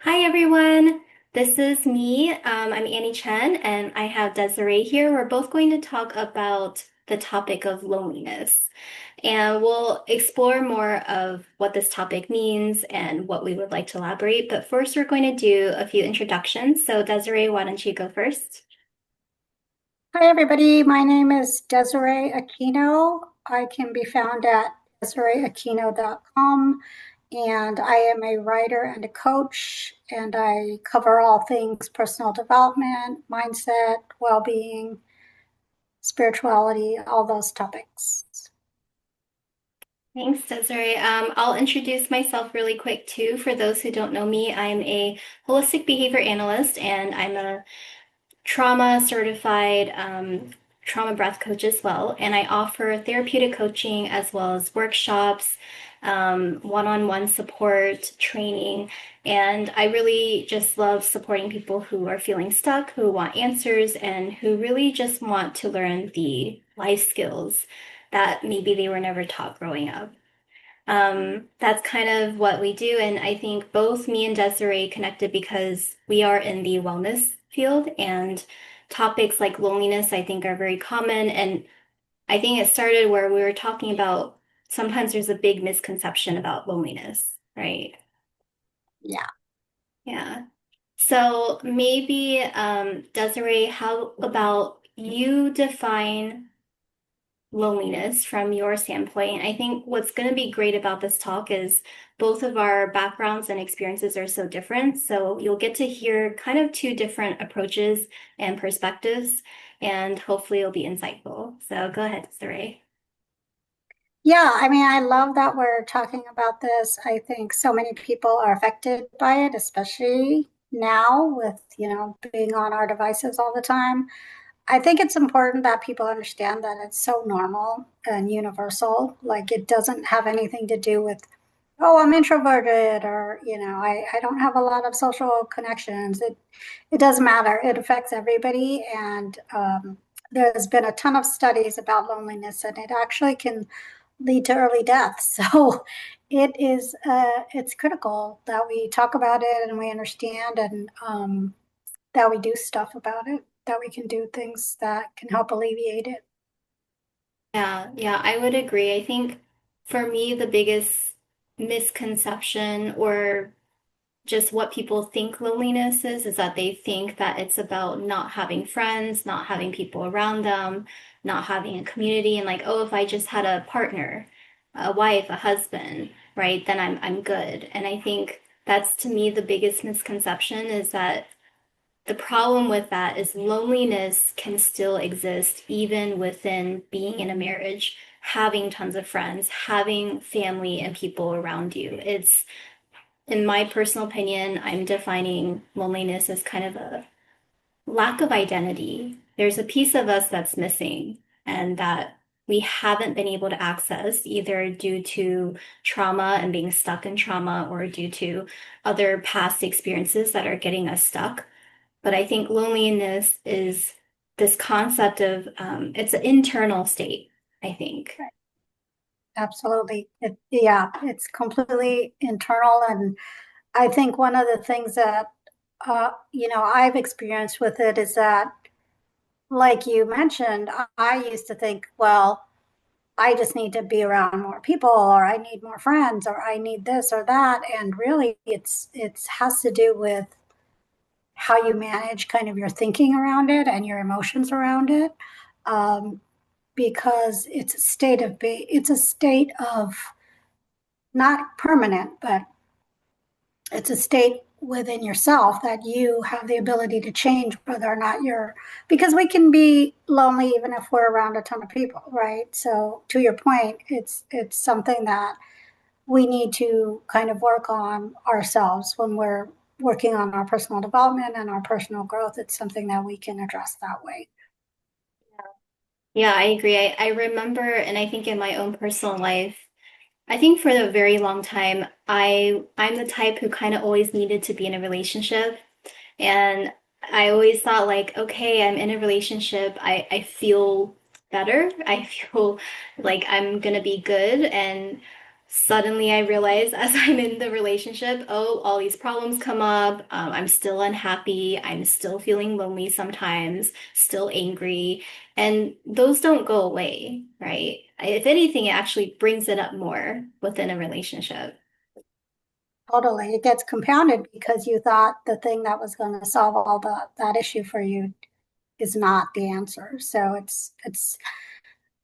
Hi everyone, this is me. I'm Annie Chen, and I have Desiree here. We're both going to talk about the topic of loneliness, and we'll explore more of what this topic means and what we would like to elaborate. But first, we're going to do a few introductions. So, Desiree, why don't you go first? Hi, everybody. My name is Desiree Aquino. I can be found at desireeaquino.com, and I am a writer and a coach, and I cover all things personal development, mindset, well being, spirituality, all those topics. Thanks, Desiree. I'll introduce myself really quick too. For those who don't know me, I'm a holistic behavior analyst, and I'm a trauma certified trauma breath coach as well. And I offer therapeutic coaching as well as workshops, one-on-one support, training. And I really just love supporting people who are feeling stuck, who want answers, and who really just want to learn the life skills that maybe they were never taught growing up. That's kind of what we do. And I think both me and Desiree connected because we are in the wellness field, and topics like loneliness, I think, are very common. And I think it started where we were talking about sometimes there's a big misconception about loneliness, right? Yeah. Yeah. So maybe, Desiree, how about you define loneliness from your standpoint? I think what's going to be great about this talk is both of our backgrounds and experiences are so different. So you'll get to hear kind of two different approaches and perspectives, and hopefully it'll be insightful. So go ahead, Saray. Yeah, I mean, I love that we're talking about this. I think so many people are affected by it, especially now with, being on our devices all the time. I think it's important that people understand that it's so normal and universal. Like it doesn't have anything to do with, oh, I'm introverted or, I don't have a lot of social connections. It doesn't matter. It affects everybody. And there's been a ton of studies about loneliness, and it actually can lead to early death. So it's critical that we talk about it and we understand, and that we do stuff about it, that we can do things that can help alleviate it. Yeah, yeah, I would agree. I think for me, the biggest misconception or just what people think loneliness is that they think that it's about not having friends, not having people around them, not having a community, and like, oh, if I just had a partner, a wife, a husband, right, then I'm good. And I think that's to me the biggest misconception is that the problem with that is loneliness can still exist even within being in a marriage, having tons of friends, having family and people around you. It's in my personal opinion, I'm defining loneliness as kind of a lack of identity. There's a piece of us that's missing and that we haven't been able to access either due to trauma and being stuck in trauma or due to other past experiences that are getting us stuck. But I think loneliness is this concept of it's an internal state, I think. Absolutely. Yeah, it's completely internal. And I think one of the things that, I've experienced with it is that, like you mentioned, I used to think, well, I just need to be around more people, or I need more friends, or I need this or that. And really, it's has to do with how you manage kind of your thinking around it and your emotions around it. Um, because it's a state of not permanent, but it's a state within yourself that you have the ability to change whether or not you're, because we can be lonely even if we're around a ton of people, right? So to your point, it's something that we need to kind of work on ourselves when we're working on our personal development and our personal growth. It's something that we can address that way. Yeah, I agree. I remember, and I think in my own personal life, I think for a very long time, I'm the type who kind of always needed to be in a relationship. And I always thought like, okay, I'm in a relationship. I feel better. I feel like I'm gonna be good. And suddenly I realize as I'm in the relationship, oh, all these problems come up. I'm still unhappy. I'm still feeling lonely sometimes, still angry. And those don't go away, right? If anything, it actually brings it up more within a relationship. Totally. It gets compounded because you thought the thing that was going to solve all that issue for you is not the answer. So it's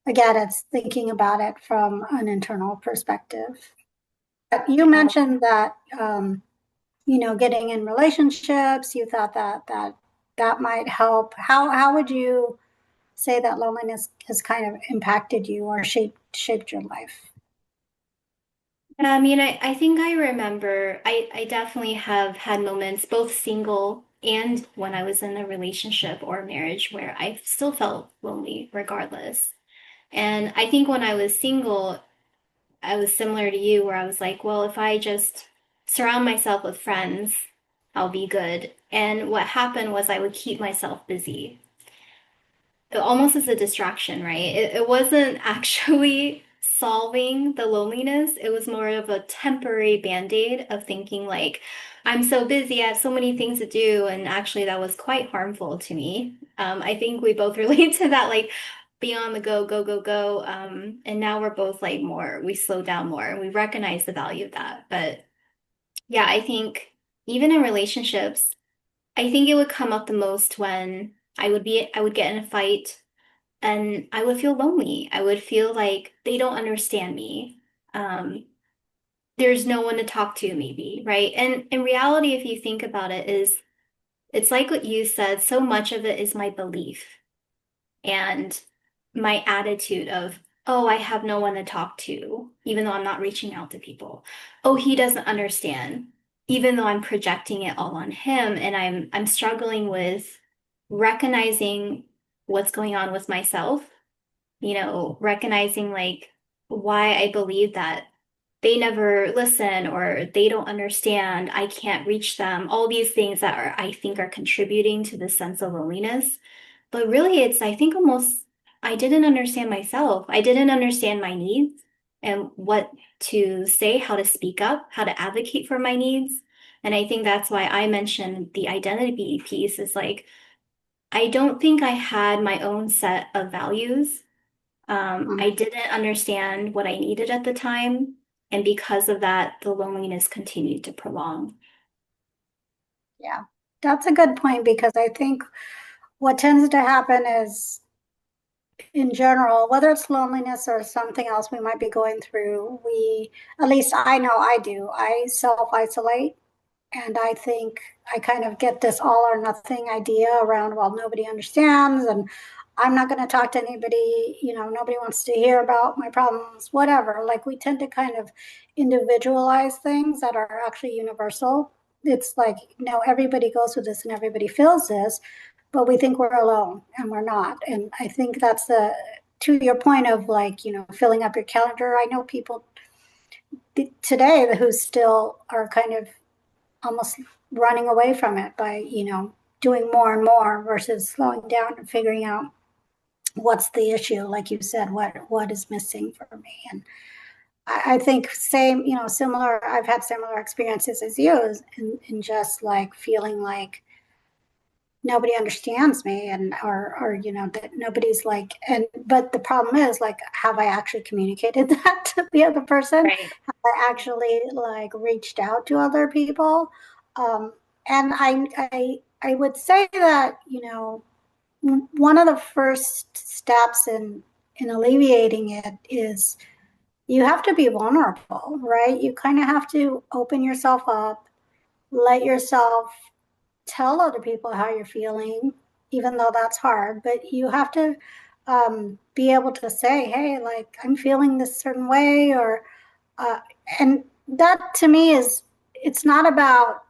again, it's thinking about it from an internal perspective. But you Yeah. mentioned that getting in relationships, you thought that might help. How would you say that loneliness has kind of impacted you or shaped your life? I mean, I think I remember, I definitely have had moments, both single and when I was in a relationship or marriage, where I still felt lonely regardless. And I think when I was single, I was similar to you, where I was like, well, if I just surround myself with friends, I'll be good. And what happened was I would keep myself busy almost as a distraction, right? It wasn't actually solving the loneliness. It was more of a temporary band-aid of thinking like, I'm so busy, I have so many things to do. And actually that was quite harmful to me. I think we both relate to that, like be on the go, go, go, go. And now we're both like we slow down more and we recognize the value of that. But yeah, I think even in relationships, I think it would come up the most when I would get in a fight and I would feel lonely. I would feel like they don't understand me. Um, there's no one to talk to, maybe, right? And in reality, if you think about it, is it's like what you said, so much of it is my belief and my attitude of, oh, I have no one to talk to, even though I'm not reaching out to people. Oh, he doesn't understand, even though I'm projecting it all on him, and I'm struggling with recognizing what's going on with myself, recognizing like why I believe that they never listen or they don't understand, I can't reach them, all these things that I think are contributing to the sense of loneliness. But really, I think almost, I didn't understand myself. I didn't understand my needs and what to say, how to speak up, how to advocate for my needs. And I think that's why I mentioned the identity piece is like, I don't think I had my own set of values. Mm, I didn't understand what I needed at the time. And because of that, the loneliness continued to prolong. yeah, that's a good point because I think what tends to happen is in general, whether it's loneliness or something else we might be going through, at least I know I do, I self isolate. And I think I kind of get this all or nothing idea around, well, nobody understands and I'm not going to talk to anybody, nobody wants to hear about my problems, whatever. Like we tend to kind of individualize things that are actually universal. It's like, everybody goes through this and everybody feels this, but we think we're alone and we're not. And I think that's to your point of like, filling up your calendar. I know people today who still are kind of almost running away from it by, doing more and more versus slowing down and figuring out what's the issue. Like you said, what is missing for me? And I think same, similar, I've had similar experiences as you in just like feeling like nobody understands me and or that nobody's like, and but the problem is like, have I actually communicated that to the other person? Right. Have I actually like reached out to other people? um and I would say that one of the first steps in alleviating it is you have to be vulnerable, right? You kind of have to open yourself up, let yourself tell other people how you're feeling, even though that's hard. But you have to be able to say, "Hey, like I'm feeling this certain way," or uh, and that to me is it's not about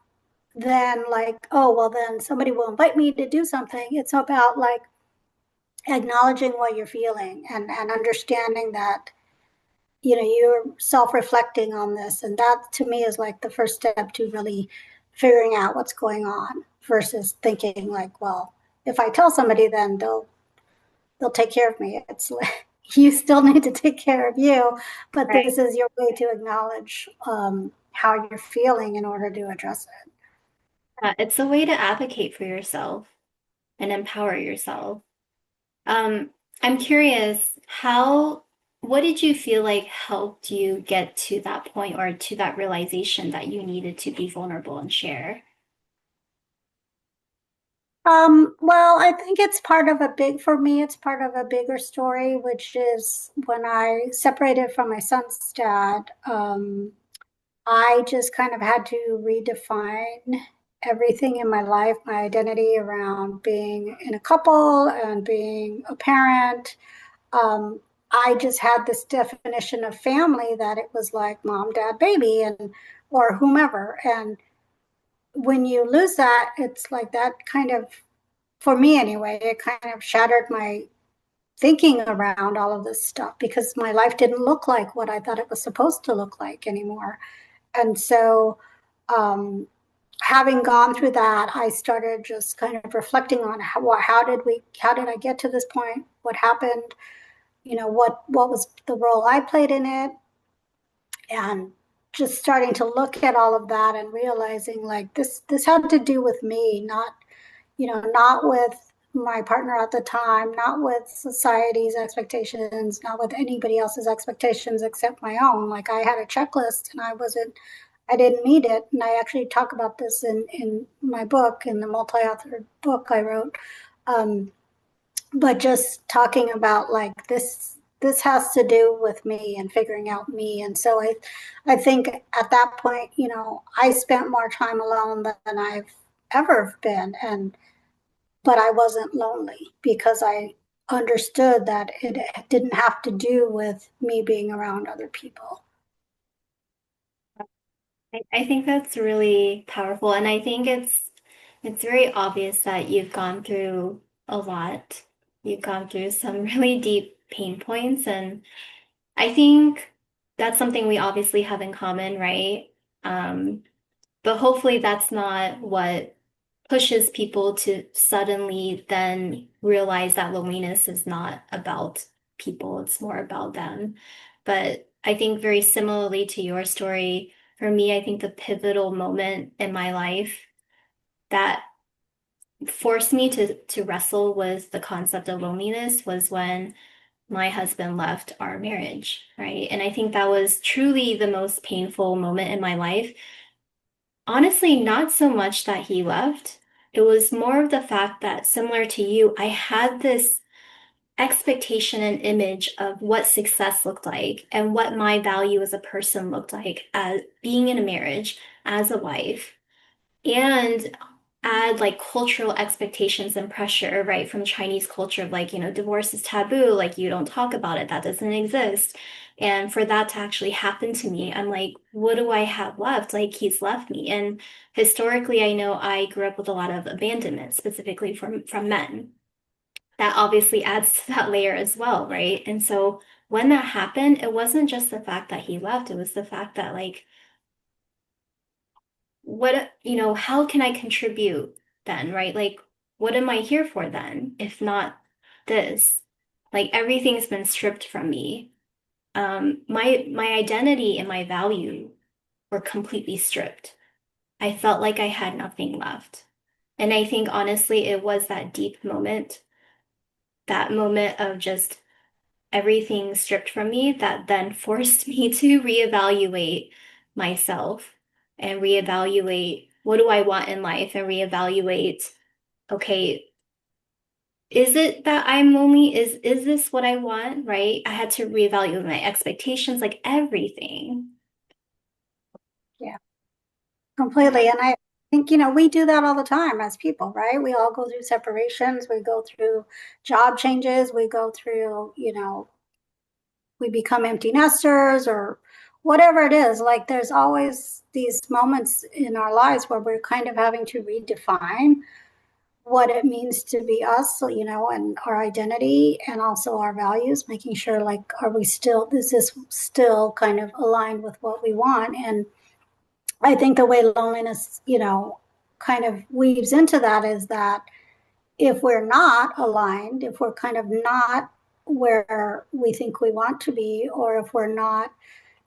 then like, oh well, then somebody will invite me to do something. It's about like acknowledging what you're feeling and understanding that you're self-reflecting on this, and that to me is like the first step to really figuring out what's going on versus thinking like, well, if I tell somebody then they'll take care of me. It's like you still need to take care of you, but Right. this is your way to acknowledge how you're feeling in order to address it. It's a way to advocate for yourself and empower yourself. Um, I'm curious, what did you feel like helped you get to that point or to that realization that you needed to be vulnerable and share? Well, I think it's part of a for me, it's part of a bigger story, which is when I separated from my son's dad. I just kind of had to redefine everything in my life, my identity around being in a couple and being a parent. Um, I just had this definition of family that it was like mom, dad, baby, and or whomever. And when you lose that, it's like that kind of, for me anyway, it kind of shattered my thinking around all of this stuff because my life didn't look like what I thought it was supposed to look like anymore. And so, um, having gone through that, I started just kind of reflecting on how did I get to this point? What happened? What was the role I played in it? And just starting to look at all of that and realizing like this had to do with me, not with my partner at the time, not with society's expectations, not with anybody else's expectations except my own. Like I had a checklist and I didn't meet it. And I actually talk about this in my book, in the multi-authored book I wrote. Um, but just talking about like this has to do with me and figuring out me. And so I think at that point, I spent more time alone than I've ever been. But I wasn't lonely because I understood that it didn't have to do with me being around other people. I think that's really powerful, and I think it's very obvious that you've gone through a lot. You've gone through some really deep pain points, and I think that's something we obviously have in common, right? Um, but hopefully that's not what pushes people to suddenly then realize that loneliness is not about people, it's more about them. But I think very similarly to your story, for me, I think the pivotal moment in my life that forced me to wrestle with the concept of loneliness was when my husband left our marriage, right? And I think that was truly the most painful moment in my life. Honestly, not so much that he left. It was more of the fact that, similar to you, I had this expectation and image of what success looked like and what my value as a person looked like as being in a marriage, as a wife, and add like cultural expectations and pressure, right, from Chinese culture of like, divorce is taboo, like you don't talk about it, that doesn't exist. And for that to actually happen to me, I'm like, what do I have left? Like he's left me. And historically, I know I grew up with a lot of abandonment, specifically from men. That obviously adds to that layer as well, right? And so when that happened, it wasn't just the fact that he left, it was the fact that like how can I contribute then, right? Like, what am I here for then, if not this? Like, everything's been stripped from me. My identity and my value were completely stripped. I felt like I had nothing left. And I think honestly, it was that moment of just everything stripped from me that then forced me to reevaluate myself and reevaluate what do I want in life and reevaluate, okay, is it that I'm lonely? Is this what I want? Right? I had to reevaluate my expectations, like everything. Yeah, Yeah. completely. And I think, we do that all the time as people, right? We all go through separations, we go through job changes, we go through, we become empty nesters or whatever it is. Like there's always these moments in our lives where we're kind of having to redefine what it means to be us, and our identity and also our values, making sure like, is this still kind of aligned with what we want? And I think the way loneliness, kind of weaves into that is that if we're not aligned, if we're kind of not where we think we want to be, or if we're not,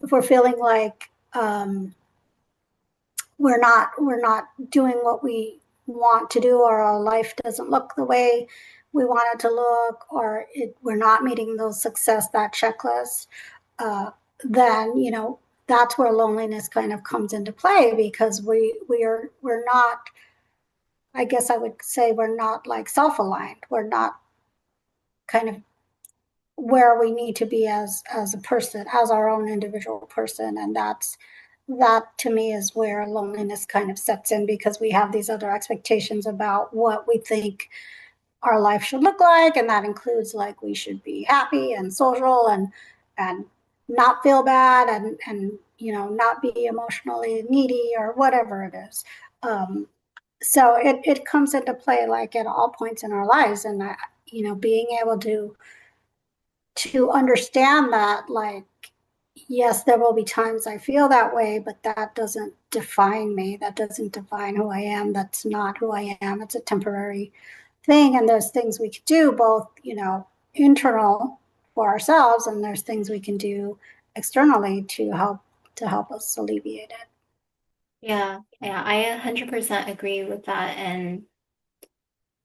if we're feeling like we're not doing what we want to do, or our life doesn't look the way we want it to look, or we're not meeting those success, that checklist, uh, then that's where loneliness kind of comes into play, because we're not, I guess I would say, we're not like self-aligned. We're not kind of where we need to be as a person, as our own individual person. And that to me is where loneliness kind of sets in, because we have these other expectations about what we think our life should look like, and that includes like we should be happy and social and not feel bad, and not be emotionally needy or whatever it is. So it comes into play like at all points in our lives. And being able to understand that, like, yes, there will be times I feel that way, but that doesn't define me. That doesn't define who I am. That's not who I am. It's a temporary thing. And there's things we could do, both, internal for ourselves, and there's things we can do externally to help us alleviate it. Yeah, yeah, I 100% agree with that. And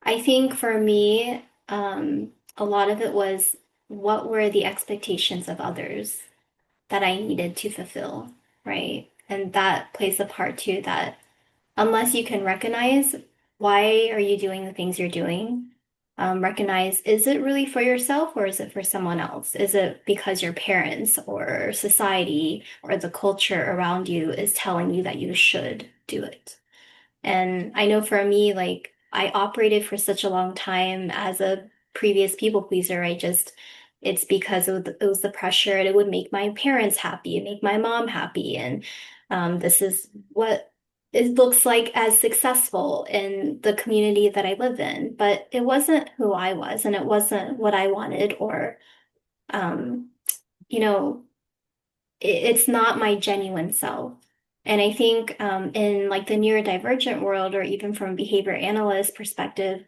I think for me, a lot of it was what were the expectations of others that I needed to fulfill, right? And that plays a part too, that unless you can recognize why are you doing the things you're doing, recognize, is it really for yourself or is it for someone else? Is it because your parents or society or the culture around you is telling you that you should do it? And I know for me, like I operated for such a long time as a previous people pleaser. It's because it was the pressure and it would make my parents happy and make my mom happy. And this is what it looks like as successful in the community that I live in. But it wasn't who I was and it wasn't what I wanted or, um, you know, it's not my genuine self. And I think in like the neurodivergent world, or even from a behavior analyst perspective,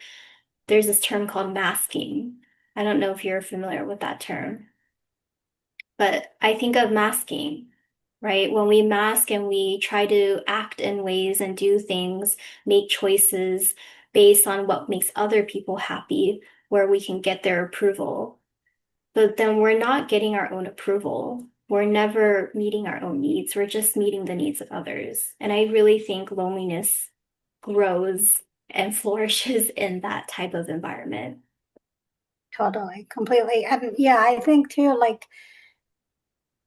there's this term called masking. I don't know if you're familiar with that term, but I think of masking, right? When we mask and we try to act in ways and do things, make choices based on what makes other people happy, where we can get their approval. But then we're not getting our own approval. We're never meeting our own needs. We're just meeting the needs of others. And I really think loneliness grows and flourishes in that type of environment. Totally, completely. And yeah, I think too, like,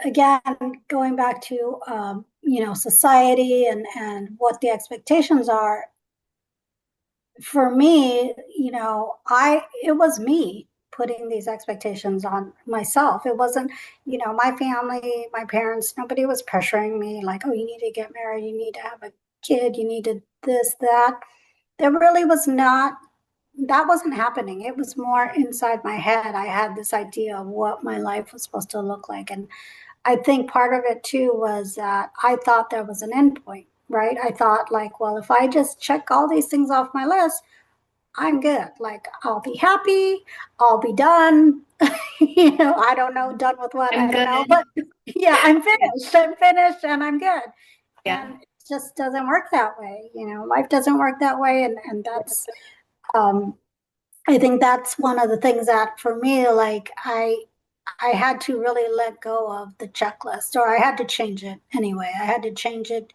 again, going back to society and what the expectations are, for me, I it was me putting these expectations on myself. It wasn't, my family, my parents, nobody was pressuring me like, oh, you need to get married, you need to have a kid, you need to this, that. There really was not, that wasn't happening. It was more inside my head. I had this idea of what my life was supposed to look like. And I think part of it too was that I thought there was an end point, right? I thought, like, well, if I just check all these things off my list, I'm good. Like, I'll be happy, I'll be done. I don't know, done with what, I'm I don't good. know, but yeah, I'm finished. I'm finished and I'm good. Yeah. And it just doesn't work that way. Life doesn't work that way. And that's, um, I think that's one of the things that for me, like, I had to really let go of the checklist, or I had to change it anyway. I had to change it,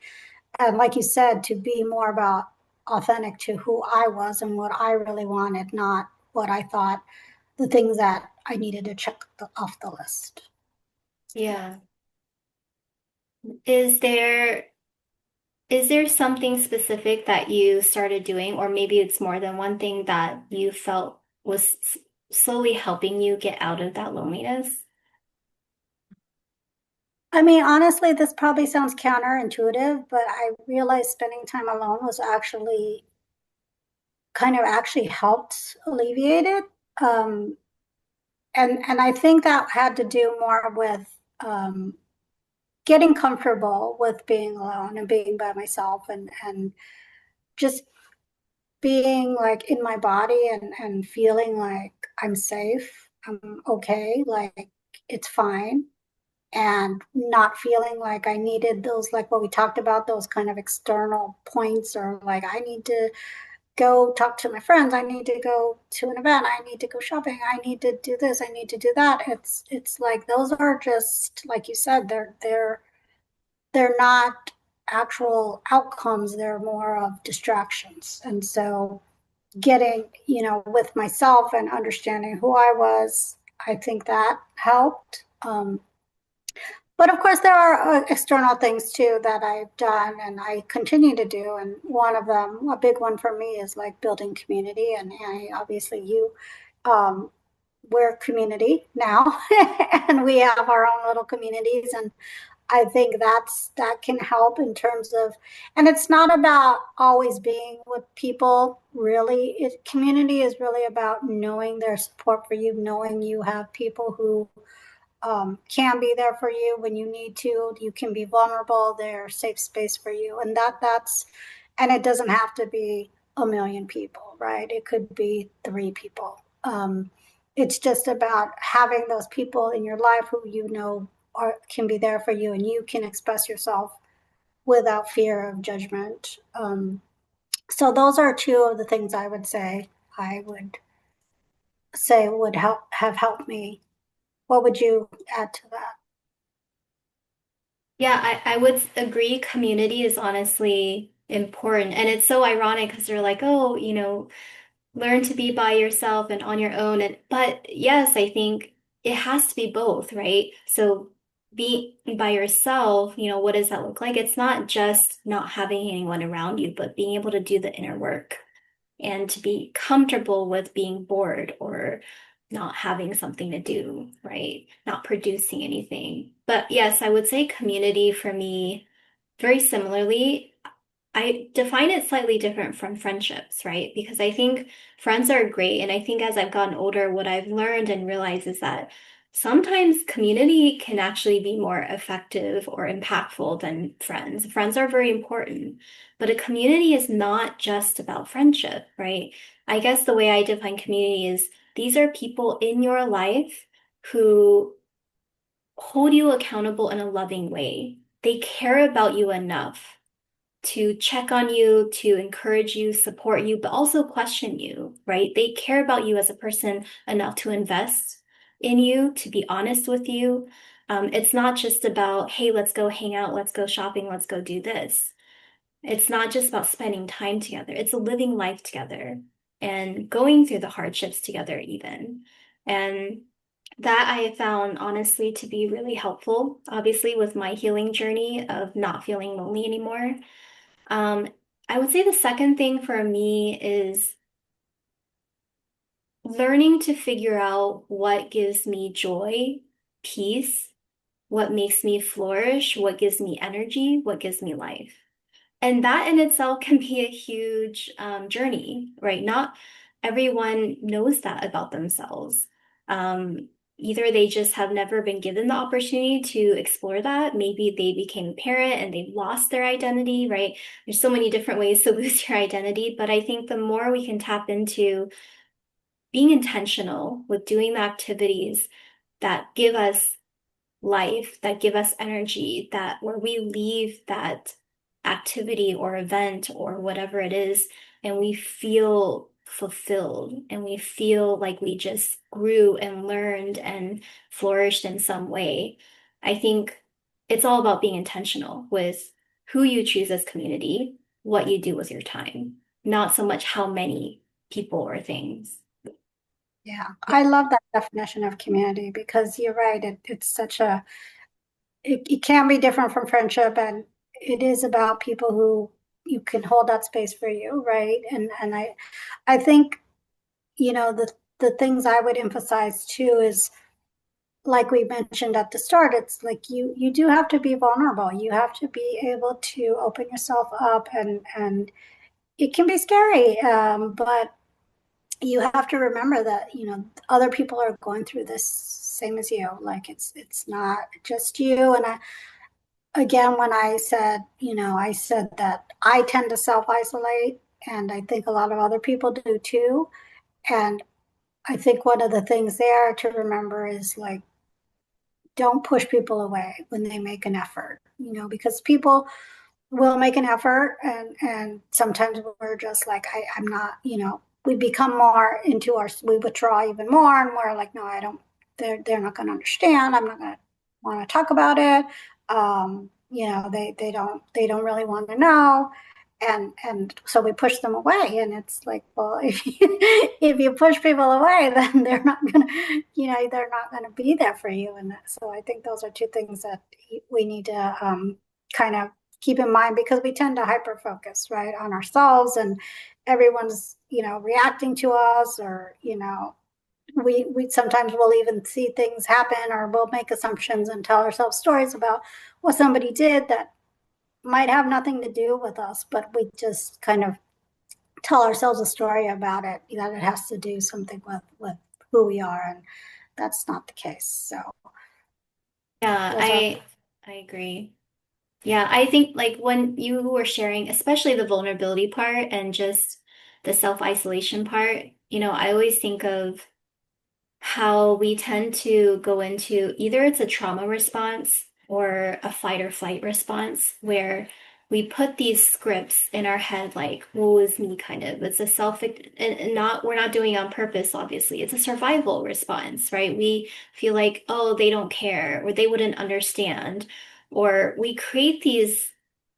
and like you said, to be more about authentic to who I was and what I really wanted, not what I thought the things that I needed to check off the list. Yeah. Is there is there something specific that you started doing, or maybe it's more than one thing that you felt was slowly helping you get out of that loneliness? I mean, honestly, this probably sounds counterintuitive, but I realized spending time alone was actually kind of actually helped alleviate it. Um, and I think that had to do more with um, getting comfortable with being alone and being by myself, and just being like in my body and feeling like I'm safe. I'm okay, like it's fine, and not feeling like I needed those, like what we talked about, those kind of external points, or like I need to go talk to my friends, I need to go to an event, I need to go shopping, I need to do this, I need to do that. It's like those are just like you said, they're not actual outcomes, they're more of distractions. And so getting, with myself and understanding who I was, I think that helped. But of course, there are external things too that I've done and I continue to do. And one of them, a big one for me, is like building community. And obviously, um, we're community now, and we have our own little communities. And I think that can help in terms of, and it's not about always being with people. Really, community is really about knowing their support for you, knowing you have people who can be there for you when you need to. You can be vulnerable. They're a safe space for you, and and it doesn't have to be a million people, right? It could be three people. It's just about having those people in your life who can be there for you, and you can express yourself without fear of judgment. So those are two of the things I would say would have helped me. What would you add to that? Yeah, I would agree. Community is honestly important. And it's so ironic because they're like, oh, learn to be by yourself and on your own. But yes, I think it has to be both, right? So being by yourself, what does that look like? It's not just not having anyone around you, but being able to do the inner work and to be comfortable with being bored or not having something to do, right? Not producing anything. But yes, I would say community for me, very similarly. I define it slightly different from friendships, right? Because I think friends are great. And I think as I've gotten older, what I've learned and realized is that sometimes community can actually be more effective or impactful than friends. Friends are very important, but a community is not just about friendship, right? I guess the way I define community is these are people in your life who hold you accountable in a loving way. They care about you enough to check on you, to encourage you, support you, but also question you, right? They care about you as a person enough to invest in you, to be honest with you. It's not just about, hey, let's go hang out, let's go shopping, let's go do this. It's not just about spending time together. It's a living life together and going through the hardships together, even. And that I have found honestly to be really helpful, obviously, with my healing journey of not feeling lonely anymore. Um, I would say the second thing for me is learning to figure out what gives me joy, peace, what makes me flourish, what gives me energy, what gives me life. And that in itself can be a huge journey, right? Not everyone knows that about themselves. Either they just have never been given the opportunity to explore that. Maybe they became a parent and they've lost their identity, right? There's so many different ways to lose your identity, but I think the more we can tap into being intentional with doing the activities that give us life, that give us energy, that where we leave that activity or event or whatever it is, and we feel fulfilled and we feel like we just grew and learned and flourished in some way. I think it's all about being intentional with who you choose as community, what you do with your time, not so much how many people or things. Yeah, I love that definition of community because you're right. It's such it can be different from friendship, and it is about people who you can hold that space for you, right? And I think, the things I would emphasize too is, like we mentioned at the start, it's like you do have to be vulnerable. You have to be able to open yourself up, and it can be scary, but you have to remember that other people are going through this same as you. Like it's not just you. And again, when I said that I tend to self isolate, and I think a lot of other people do too. And I think one of the things there to remember is like, don't push people away when they make an effort, because people will make an effort, and sometimes we're just like, I'm not, we become more into we withdraw even more, and we're like, no, I don't, they're not going to understand. I'm not going to want to talk about it. They don't really want to know. And so we push them away, and it's like, well, if you push people away, then they're not gonna, they're not gonna be there for you. And so I think those are two things that we need to kind of keep in mind, because we tend to hyper focus, right, on ourselves, and everyone's, reacting to us, or, we sometimes will even see things happen, or we'll make assumptions and tell ourselves stories about what somebody did that might have nothing to do with us, but we just kind of tell ourselves a story about it, that it has to do something with who we are, and that's not the case. So Yeah, those are I agree. Yeah, I think like when you were sharing, especially the vulnerability part and just the self-isolation part, I always think of how we tend to go into either it's a trauma response or a fight or flight response where we put these scripts in our head like woe is me kind of. It's a self and not we're not doing it on purpose, obviously. It's a survival response, right? We feel like, oh, they don't care or they wouldn't understand. Or we create these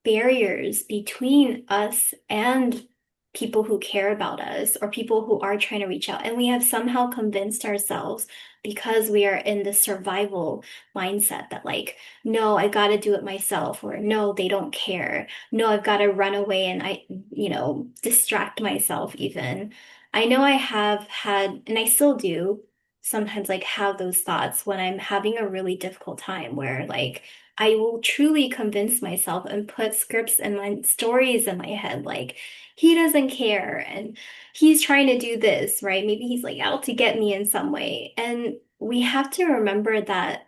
barriers between us and people who care about us or people who are trying to reach out. And we have somehow convinced ourselves because we are in the survival mindset that, like, no, I got to do it myself, or no, they don't care. No, I've got to run away and distract myself even. I know I have had, and I still do sometimes like have those thoughts when I'm having a really difficult time where like I will truly convince myself and put scripts and my stories in my head like he doesn't care and he's trying to do this, right? Maybe he's like out to get me in some way. And we have to remember that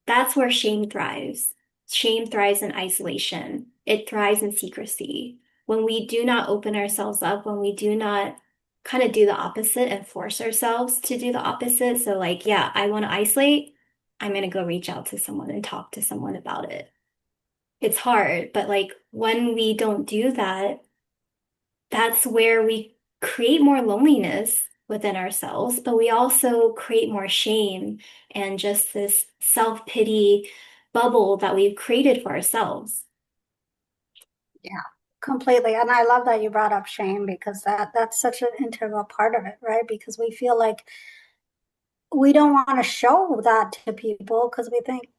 that's where shame thrives. Shame thrives in isolation. It thrives in secrecy. When we do not open ourselves up, when we do not kind of do the opposite and force ourselves to do the opposite. So like, yeah, I want to isolate. I'm going to go reach out to someone and talk to someone about it. It's hard, but like when we don't do that, that's where we create more loneliness within ourselves, but we also create more shame and just this self-pity bubble that we've created for ourselves. Yeah, completely. And I love that you brought up shame, because that's such an integral part of it, right? Because we feel like we don't want to show that to people, because we think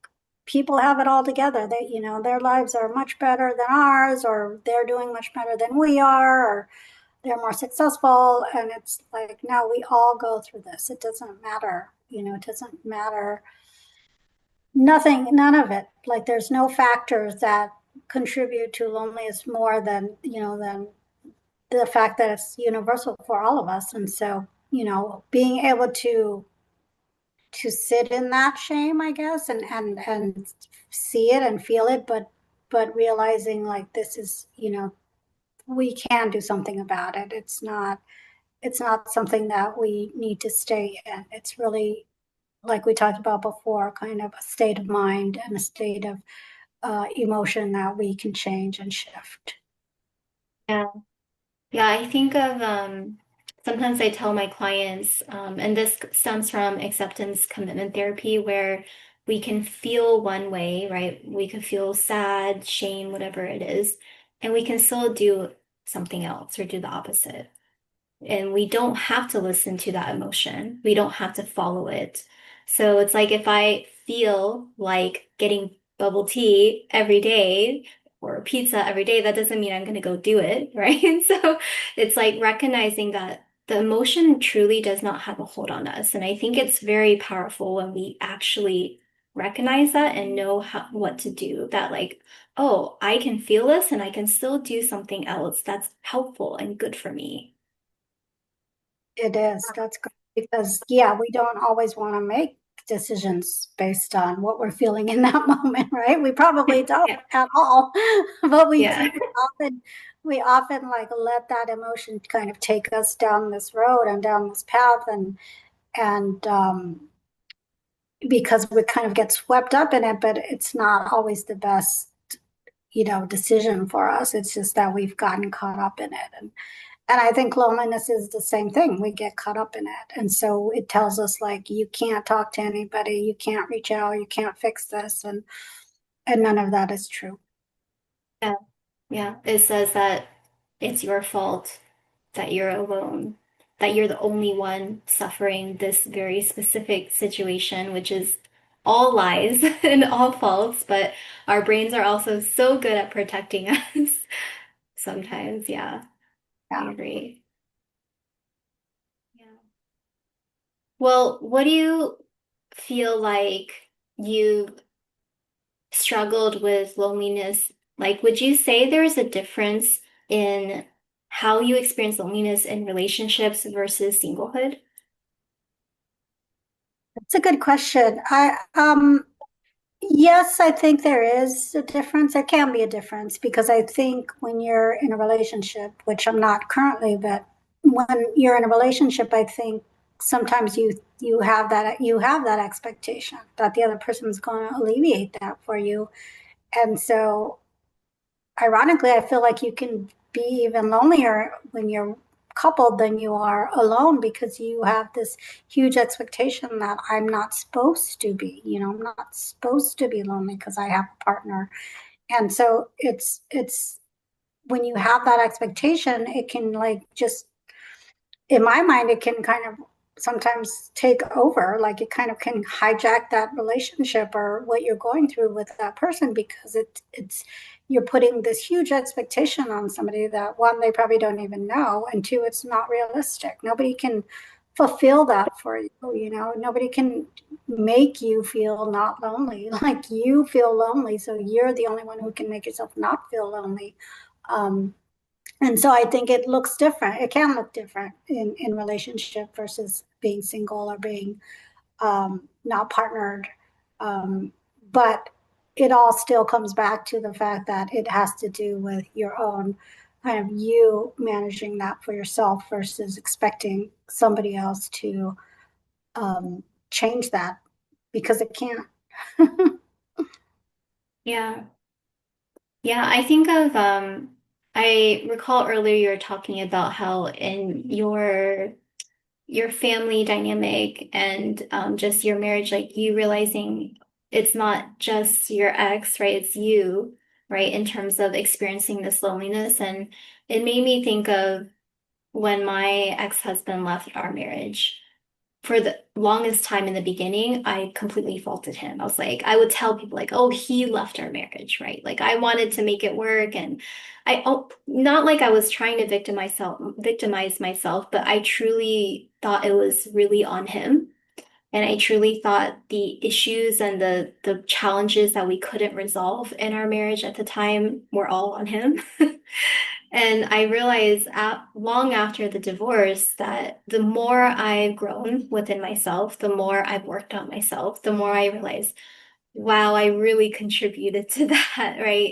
people have it all together. They, their lives are much better than ours, or they're doing much better than we are, or they're more successful. And it's like, no, we all go through this. It doesn't matter. It doesn't matter. Nothing, none of it. Like, there's no factors that contribute to loneliness more than, than the fact that it's universal for all of us. And so, being able to sit in that shame, I guess, and see it and feel it, but realizing like, this is, we can do something about it. It's not something that we need to stay in. It's really, like we talked about before, kind of a state of mind and a state of emotion that we can change and shift. Yeah. Yeah, I think of sometimes I tell my clients, and this stems from acceptance commitment therapy, where we can feel one way, right? We can feel sad, shame, whatever it is, and we can still do something else or do the opposite. And we don't have to listen to that emotion. We don't have to follow it. So it's like if I feel like getting bubble tea every day or pizza every day, that doesn't mean I'm going to go do it, right? And so it's like recognizing that the emotion truly does not have a hold on us. And I think it's very powerful when we actually recognize that and know what to do. That like, oh, I can feel this and I can still do something else that's helpful and good for me. It is. That's good, because yeah, we don't always want to make decisions based on what we're feeling in that moment, right? We probably don't Yeah. at all, but Yeah. we often like let that emotion kind of take us down this road and down this path, and because we kind of get swept up in it, but it's not always the best, decision for us. It's just that we've gotten caught up in it. And I think loneliness is the same thing. We get caught up in it. And so it tells us like you can't talk to anybody, you can't reach out, you can't fix this, and none of that is true. Yeah. Yeah. It says that it's your fault that you're alone, that you're the only one suffering this very specific situation, which is all lies and all false, but our brains are also so good at protecting us sometimes. Yeah, I Yeah. agree. Yeah. Well, what do you feel like you struggled with loneliness? Like, would you say there's a difference in how you experience loneliness in relationships versus singlehood? It's a good question. Yes, I think there is a difference. There can be a difference because I think when you're in a relationship, which I'm not currently, but when you're in a relationship, I think sometimes you have that expectation that the other person's going to alleviate that for you. And so ironically, I feel like you can be even lonelier when you're coupled than you are alone because you have this huge expectation that I'm not supposed to be, I'm not supposed to be lonely because I have a partner. And so it's when you have that expectation, it can like just in my mind, it can kind of sometimes take over, like it kind of can hijack that relationship or what you're going through with that person because it's you're putting this huge expectation on somebody that one, they probably don't even know, and two, it's not realistic. Nobody can fulfill that for you, nobody can make you feel not lonely. Like you feel lonely, so you're the only one who can make yourself not feel lonely. um, and so I think it looks different. It can look different in relationship versus being single or being not partnered. Um, but it all still comes back to the fact that it has to do with your own kind of you managing that for yourself versus expecting somebody else to change that because it can't. Yeah. Yeah, I think of I recall earlier you were talking about how in your family dynamic and just your marriage, like you realizing it's not just your ex, right? It's you, right? In terms of experiencing this loneliness. And it made me think of when my ex-husband left our marriage for the longest time in the beginning, I completely faulted him. I was like, I would tell people like, oh, he left our marriage, right? Like I wanted to make it work and not like I was trying to victimize myself, but I truly thought it was really on him. And I truly thought the issues and the challenges that we couldn't resolve in our marriage at the time were all on him. And I realized long after the divorce that the more I've grown within myself, the more I've worked on myself, the more I realized, wow, I really contributed to that, right?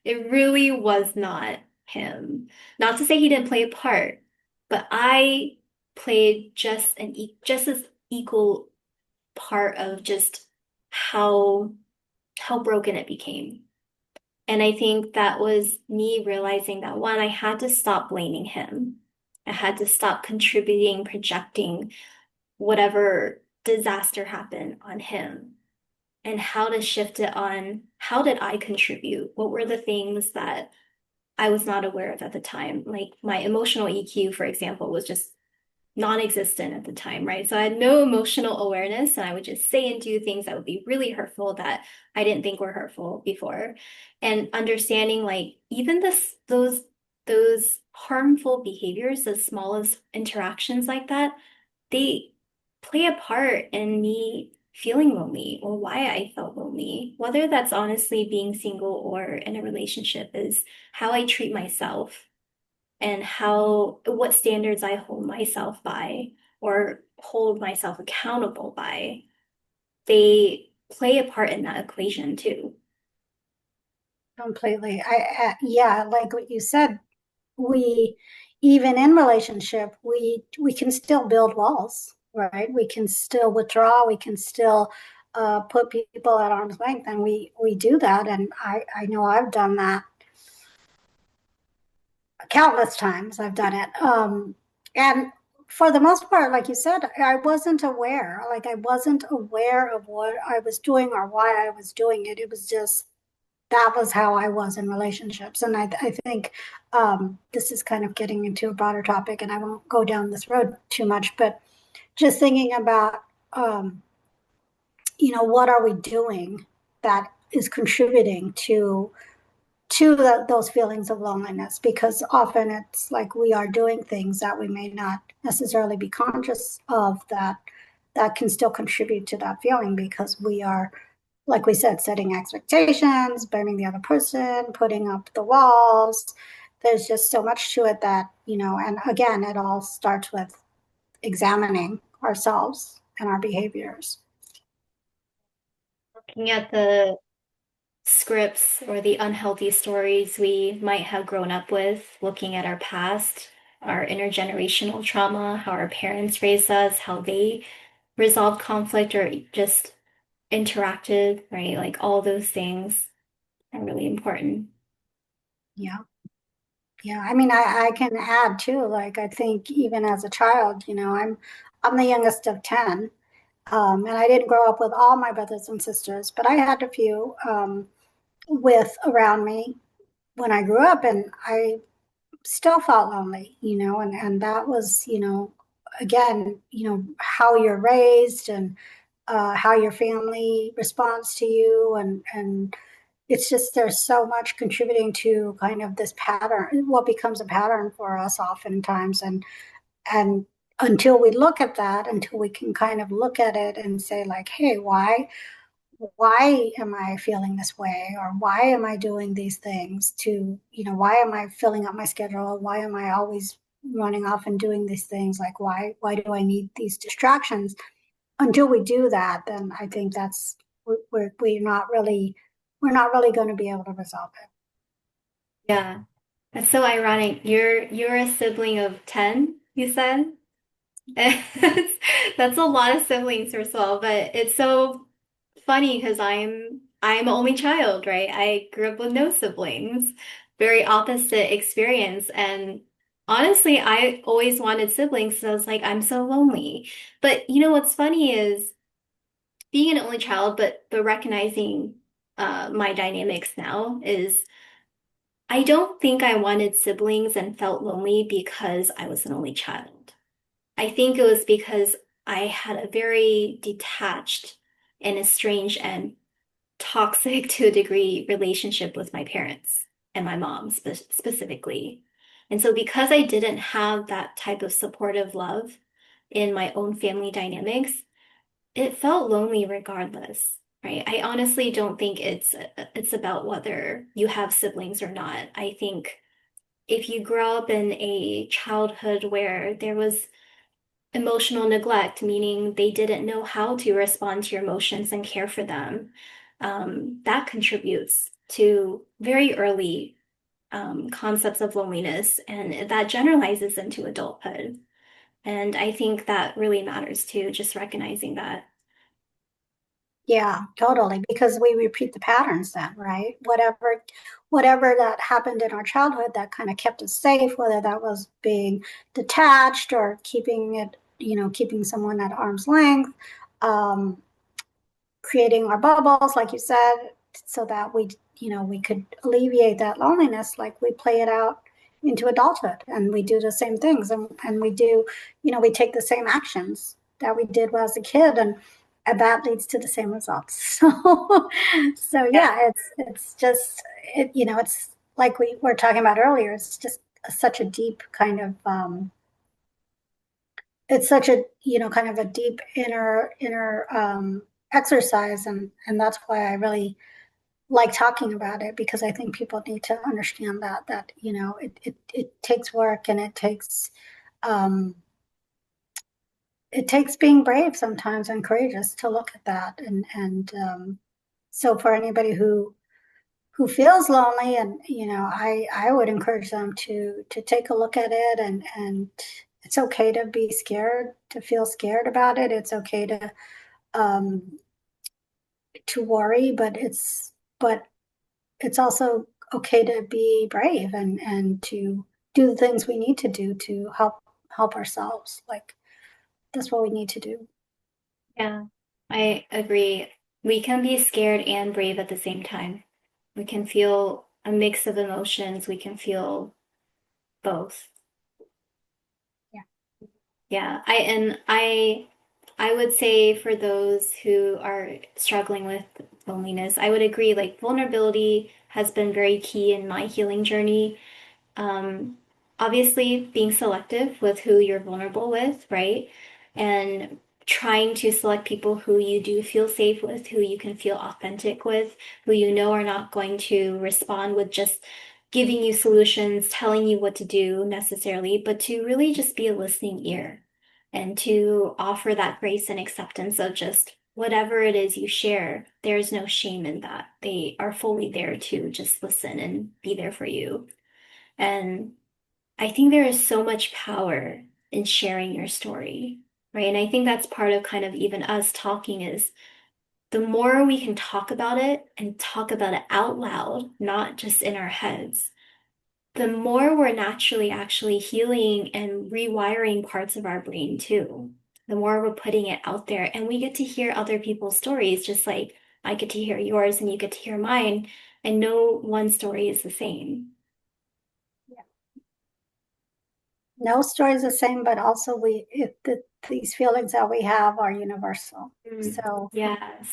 It really was not him. Not to say he didn't play a part, but I played just as equal part of just how broken it became. And I think that was me realizing that one, I had to stop blaming him. I had to stop contributing, projecting whatever disaster happened on him and how to shift it on how did I contribute? What were the things that I was not aware of at the time? Like my emotional EQ, for example, was just non-existent at the time, right? So I had no emotional awareness and I would just say and do things that would be really hurtful that I didn't think were hurtful before. And understanding like even those harmful behaviors, the smallest interactions like that, they play a part in me feeling lonely or why I felt lonely. Whether that's honestly being single or in a relationship is how I treat myself and what standards I hold myself by or hold myself accountable by. they play a part in that equation too. Completely. Yeah, like what you said, we, even in relationship, we can still build walls, right? We can still withdraw, we can still put people at arm's length, and we do that. And I know I've done that countless times. I've done it. And for the most part, like you said, I wasn't aware. Like I wasn't aware of what I was doing or why I was doing it. It was just that was how I was in relationships. And I think this is kind of getting into a broader topic, and I won't go down this road too much, but just thinking about, um, what are we doing that is contributing to those feelings of loneliness, because often it's like we are doing things that we may not necessarily be conscious of, that can still contribute to that feeling, because we are, like we said, setting expectations, blaming the other person, putting up the walls. There's just so much to it that, and again, it all starts with examining ourselves and our behaviors. Looking at the scripts or the unhealthy stories we might have grown up with, looking at our past, our intergenerational trauma, how our parents raised us, how they resolved conflict or just interacted, right? Like all those things are really important. Yeah. Yeah. I mean, I can add too, like, I think even as a child, I'm the youngest of 10. And I didn't grow up with all my brothers and sisters, but I had a few with around me when I grew up, and I still felt lonely, and that was, again, how you're raised, and how your family responds to you, and it's just there's so much contributing to kind of this pattern, what becomes a pattern for us oftentimes, and until we look at that, until we can kind of look at it and say like, hey, why am I feeling this way? Or why am I doing these things to, why am I filling up my schedule? Why am I always running off and doing these things? Like, why do I need these distractions? Until we do that, then I think that's, we're not really going to be able to resolve it. Yeah. That's so ironic. You're a sibling of 10, you said? That's a lot of siblings first of all, but it's so funny because I'm only child, right? I grew up with no siblings. Very opposite experience. And honestly, I always wanted siblings, so I was like, I'm so lonely. But you know what's funny is being an only child, but recognizing my dynamics now is I don't think I wanted siblings and felt lonely because I was an only child. I think it was because I had a very detached and estranged and toxic to a degree relationship with my parents and my mom specifically. And so because I didn't have that type of supportive love in my own family dynamics, it felt lonely regardless, right? I honestly don't think it's about whether you have siblings or not. I think if you grow up in a childhood where there was emotional neglect, meaning they didn't know how to respond to your emotions and care for them, that contributes to very early concepts of loneliness, and that generalizes into adulthood. And I think that really matters too, just recognizing that. Yeah, totally. Because we repeat the patterns then, right? Whatever that happened in our childhood that kind of kept us safe, whether that was being detached or keeping it, keeping someone at arm's length, um, creating our bubbles, like you said, so that we could alleviate that loneliness. Like we play it out into adulthood, and we do the same things, and we do, we take the same actions that we did as a kid, and that leads to the same results. So Yeah. yeah, it's just it's like we were talking about earlier. It's just such a deep kind of it's such a kind of a deep inner exercise, and that's why I really like talking about it, because I think people need to understand that it takes work, and it takes um it takes being brave sometimes and courageous to look at that. And so for anybody who feels lonely, and I would encourage them to take a look at it, and it's okay to be scared, to feel scared about it. It's okay um to worry, but it's also okay to be brave and to do the things we need to do to help ourselves. Like, that's what we need to do. Yeah, I agree. We can be scared and brave at the same time. We can feel a mix of emotions. We can feel both. Yeah. Yeah, I would say for those who are struggling with loneliness, I would agree, like vulnerability has been very key in my healing journey. Um, Obviously, being selective with who you're vulnerable with, right? And trying to select people who you do feel safe with, who you can feel authentic with, who you know are not going to respond with just giving you solutions, telling you what to do necessarily, but to really just be a listening ear and to offer that grace and acceptance of just whatever it is you share. There's no shame in that. They are fully there to just listen and be there for you. And I think there is so much power in sharing your story, right? And I think that's part of kind of even us talking is the more we can talk about it and talk about it out loud, not just in our heads, the more we're naturally actually healing and rewiring parts of our brain too. The more we're putting it out there and we get to hear other people's stories, just like I get to hear yours and you get to hear mine, and no one story is the same. Yeah. No story is the same, but also these feelings that we have are universal. Mm, So yes.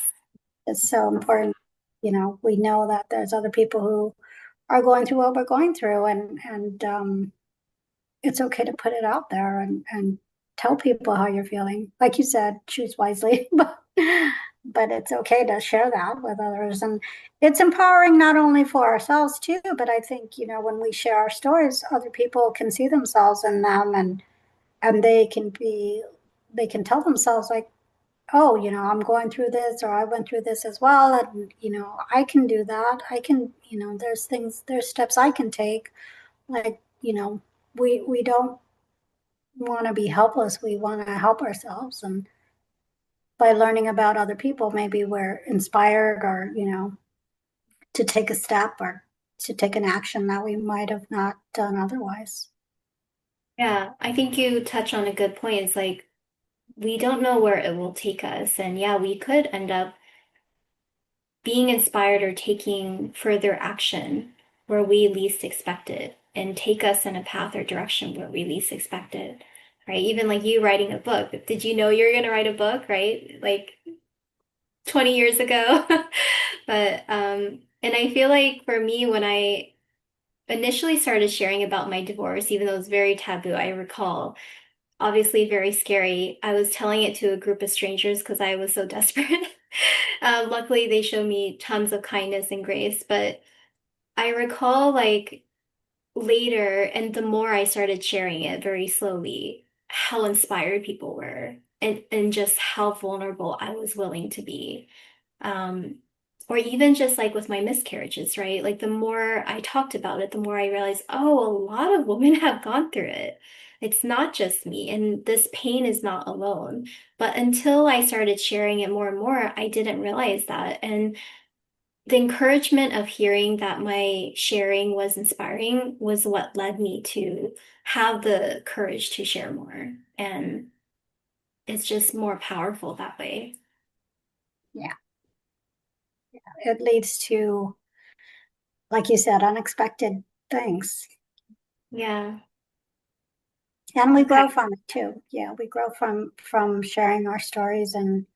it's so important. We know that there's other people who are going through what we're going through, and it's okay to put it out there and tell people how you're feeling. Like you said, choose wisely, but it's okay to share that with others. And it's empowering not only for ourselves too, but I think, when we share our stories, other people can see themselves in them, and they can tell themselves like, oh, I'm going through this, or I went through this as well. And, I can do that. I can, there's steps I can take. Like, we don't want to be helpless. We want to help ourselves. And by learning about other people, maybe we're inspired, or, to take a step or to take an action that we might have not done otherwise. Yeah, I think you touch on a good point. It's like we don't know where it will take us. And yeah, we could end up being inspired or taking further action where we least expect it and take us in a path or direction where we least expect it. Right? Even like you writing a book. Did you know you were going to write a book, right? Like 20 years ago. But and I feel like for me when I initially started sharing about my divorce, even though it was very taboo, I recall obviously very scary. I was telling it to a group of strangers because I was so desperate. Luckily, they showed me tons of kindness and grace, but I recall like later, and the more I started sharing it very slowly, how inspired people were and just how vulnerable I was willing to be. Um, or even just like with my miscarriages, right? Like the more I talked about it, the more I realized, oh, a lot of women have gone through it. It's not just me, and this pain is not alone. But until I started sharing it more and more, I didn't realize that. And the encouragement of hearing that my sharing was inspiring was what led me to have the courage to share more. And it's just more powerful that way. Yeah. It leads to, like you said, unexpected things. Yeah. And we grow Okay. from it too. Yeah, we grow from sharing our stories, and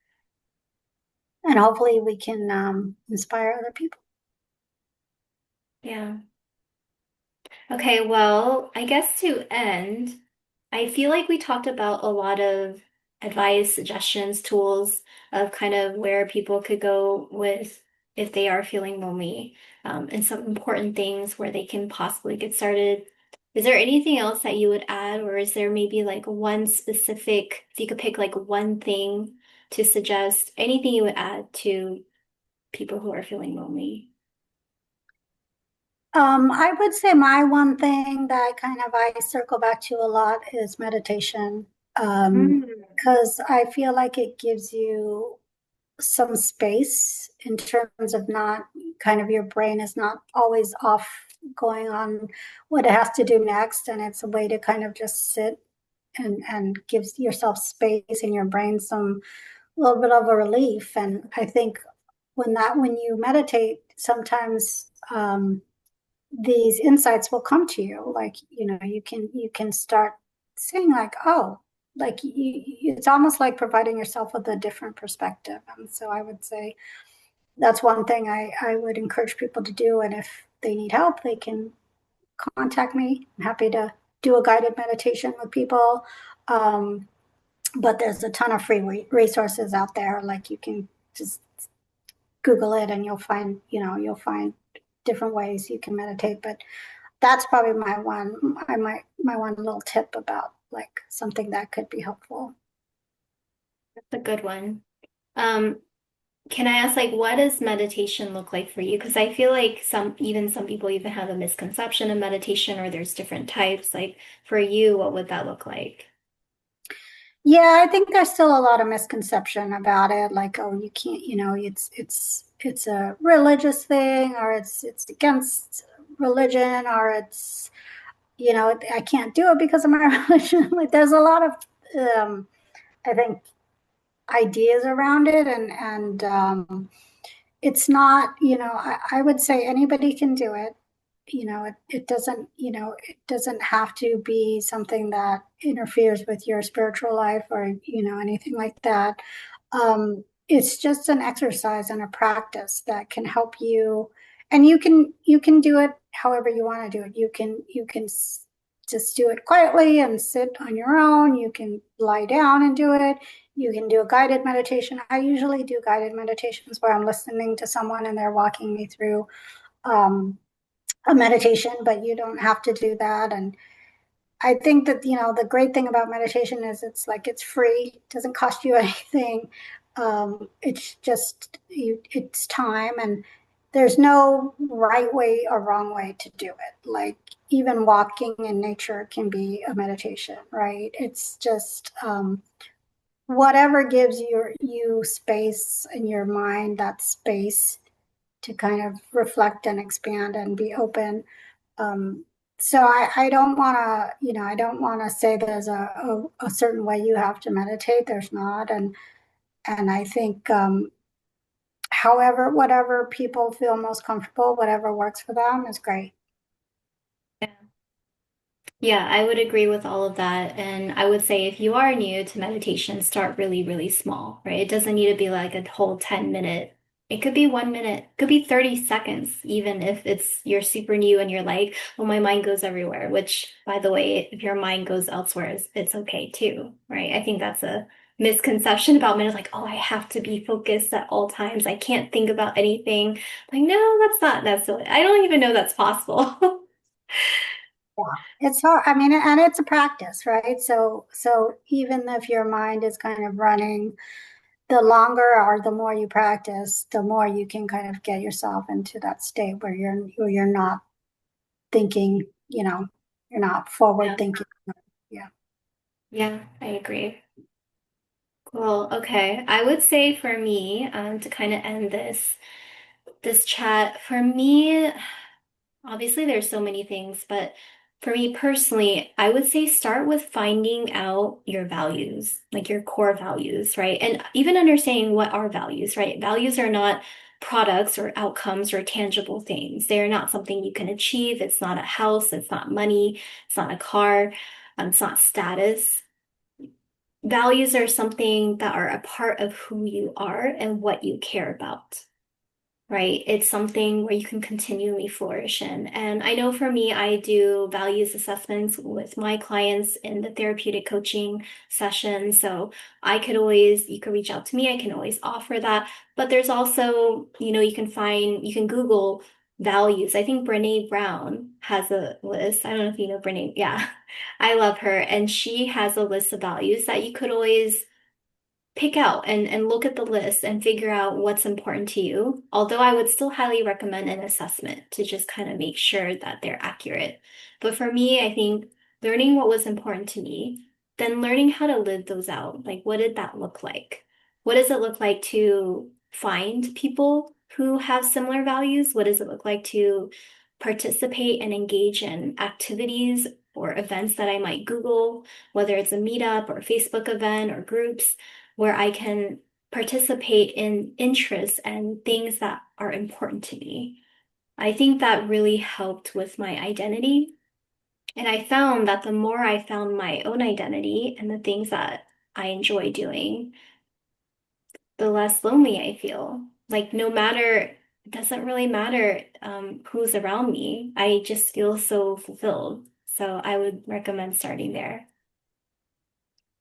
hopefully we can inspire other people. Yeah. Okay, well, I guess to end, I feel like we talked about a lot of advice, suggestions, tools of kind of where people could go with if they are feeling lonely, and some important things where they can possibly get started. Is there anything else that you would add, or is there maybe like one specific, if you could pick like one thing to suggest, anything you would add to people who are feeling lonely? I would say my one thing that kind of I circle back to a lot is meditation. Mm. Because I feel like it gives you some space in terms of not kind of your brain is not always off going on what it has to do next. And it's a way to kind of just sit and gives yourself space in your brain some little bit of a relief. And I think when you meditate, sometimes these insights will come to you. Like, you can start saying like, oh, like it's almost like providing yourself with a different perspective. And so I would say that's one thing I would encourage people to do. And if they need help, they can contact me. I'm happy to do a guided meditation with people. Um, but there's a ton of free resources out there. Like you can just Google it and you'll find different ways you can meditate. But that's probably my one little tip about like something that could be helpful. That's a good one. Um, can I ask, like, what does meditation look like for you? Because I feel like some people even have a misconception of meditation, or there's different types. Like, for you, what would that look like? Yeah, I think there's still a lot of misconception about it. Like, oh, you can't, it's a religious thing, or it's against religion, or it's I can't do it because of my religion. Like, there's a lot of I think ideas around it, and it's not, I would say anybody can do it. It doesn't, it doesn't have to be something that interferes with your spiritual life or, anything like that. It's just an exercise and a practice that can help you, and you can do it however you want to do it. You can just do it quietly and sit on your own. You can lie down and do it. You can do a guided meditation. I usually do guided meditations where I'm listening to someone and they're walking me through um, a meditation, but you don't have to do that. And I think that, the great thing about meditation is it's free, it doesn't cost you anything. It's just it's time, and there's no right way or wrong way to do it. Like even walking in nature can be a meditation, right? It's just whatever gives you space in your mind, that space to kind of reflect and expand and be open. um, so I don't want to, I don't want to say there's a certain way you have to meditate. There's not. And I think, however, whatever people feel most comfortable, whatever works for them is great. Yeah, I would agree with all of that. And I would say if you are new to meditation, start really, really small, right? It doesn't need to be like a whole 10-minute. It could be 1 minute, could be 30 seconds, even if you're super new and you're like, oh, my mind goes everywhere, which by the way, if your mind goes elsewhere, it's okay too, right? I think that's a misconception about men, like, oh, I have to be focused at all times. I can't think about anything. Like, no, that's I don't even know that's possible. Yeah, it's hard. I mean, and it's a practice, right? So even if your mind is kind of running, the longer or the more you practice, the more you can kind of get yourself into that state where you're not thinking, you're not forward Yeah. thinking. Yeah. Yeah, I agree. Cool. Okay. I would say for me, to kind of end this chat, for me, obviously there's so many things, but for me personally, I would say start with finding out your values, like your core values, right? And even understanding what are values, right? Values are not products or outcomes or tangible things. They are not something you can achieve. It's not a house, it's not money, it's not a car, it's not status. Values are something that are a part of who you are and what you care about, right? It's something where you can continually flourish in. And I know for me, I do values assessments with my clients in the therapeutic coaching session. So you can reach out to me. I can always offer that. But there's also, you can Google values. I think Brene Brown has a list. I don't know if you know Brene. Yeah, I love her. And she has a list of values that you could always pick out and look at the list and figure out what's important to you. Although I would still highly recommend an assessment to just kind of make sure that they're accurate. But for me, I think learning what was important to me, then learning how to live those out. Like, what did that look like? What does it look like to find people who have similar values? What does it look like to participate and engage in activities or events that I might Google, whether it's a meetup or a Facebook event or groups? Where I can participate in interests and things that are important to me. I think that really helped with my identity. And I found that the more I found my own identity and the things that I enjoy doing, the less lonely I feel. Like, no matter, it doesn't really matter who's around me. I just feel so fulfilled. So I would recommend starting there.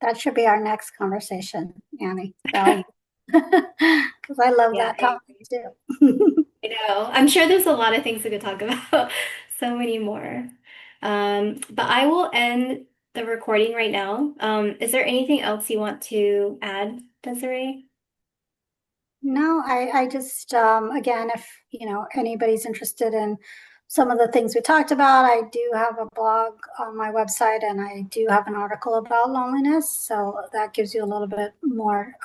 That should be our next conversation, Annie. Value. Because I love Yeah, that I topic agree. too. I know. I'm sure there's a lot of things we could talk about. So many more. But I will end the recording right now. Is there anything else you want to add, Desiree? No, I just, again, if, anybody's interested in some of the things we talked about, I do have a blog on my website and I do have an article about loneliness. So that gives you a little bit more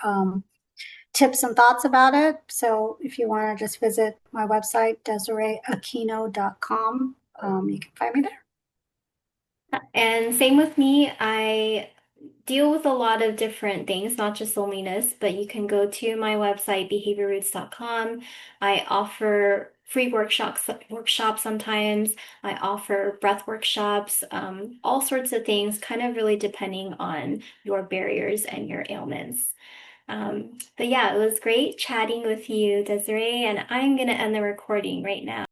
tips and thoughts about it. So if you want to just visit my website, DesireeAquino.com, you can find me there. And same with me. I deal with a lot of different things, not just loneliness, but you can go to my website, behaviorroots.com. I offer free workshops sometimes. I offer breath workshops, all sorts of things, kind of really depending on your barriers and your ailments. But yeah, it was great chatting with you, Desiree, and I'm gonna end the recording right now.